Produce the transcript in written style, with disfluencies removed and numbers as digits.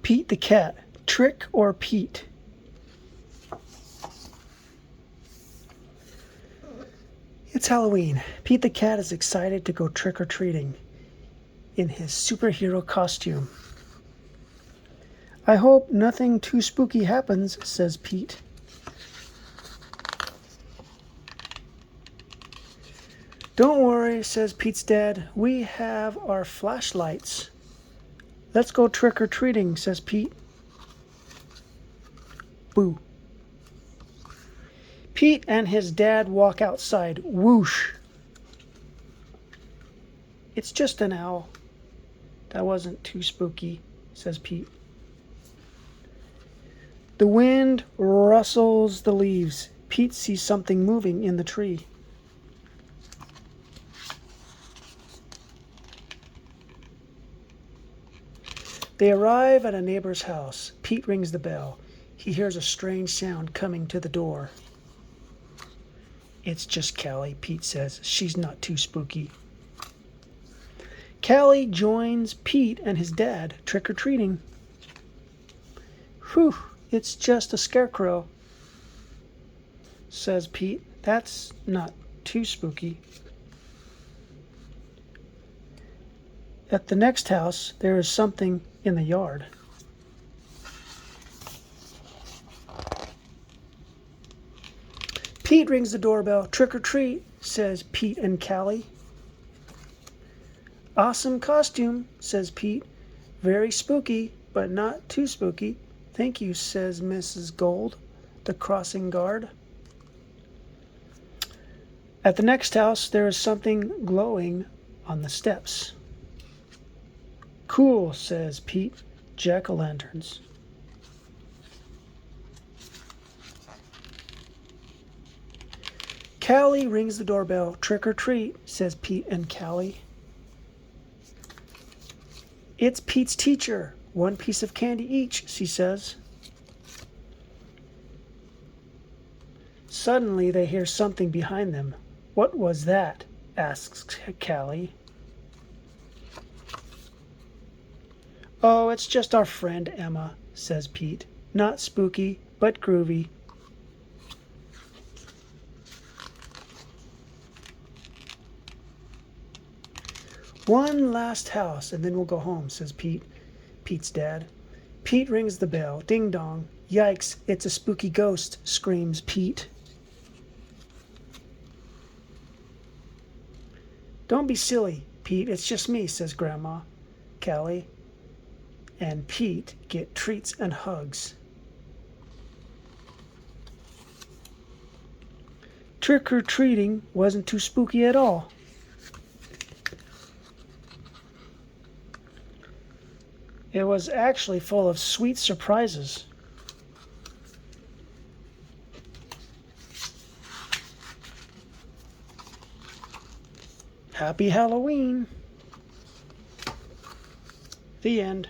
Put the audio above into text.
Pete the cat, trick or Pete? It's Halloween. Pete the cat is excited to go trick-or-treating in his superhero costume. I hope nothing too spooky happens, says Pete. Don't worry, says Pete's dad. We have our flashlights. Let's go trick-or-treating, says Pete. Boo. Pete and his dad walk outside. Whoosh. It's just an owl. That wasn't too spooky, says Pete. The wind rustles the leaves. Pete sees something moving in the tree. They arrive at a neighbor's house. Pete rings the bell. He hears a strange sound coming to the door. It's just Callie, Pete says. She's not too spooky. Callie joins Pete and his dad trick-or-treating. Whew, it's just a scarecrow, says Pete. That's not too spooky. At the next house, there is something in the yard. Pete rings the doorbell. Trick or treat, says Pete and Callie. Awesome costume, says Pete. Very spooky, but not too spooky. Thank you, says Mrs. Gold, the crossing guard. At the next house, there is something glowing on the steps. Cool, says Pete. Jack-o'-lanterns. Callie rings the doorbell. Trick or treat, says Pete and Callie. It's Pete's teacher. One piece of candy each, she says. Suddenly they hear something behind them. What was that? Asks Callie. Oh, it's just our friend Emma, says Pete. Not spooky, but groovy. One last house, and then we'll go home, says Pete, Pete's dad. Pete rings the bell. Ding dong. Yikes, it's a spooky ghost, screams Pete. Don't be silly, Pete. It's just me, says Grandma, Callie, and Pete get treats and hugs. Trick-or-treating wasn't too spooky at all. It was actually full of sweet surprises. Happy Halloween. The end.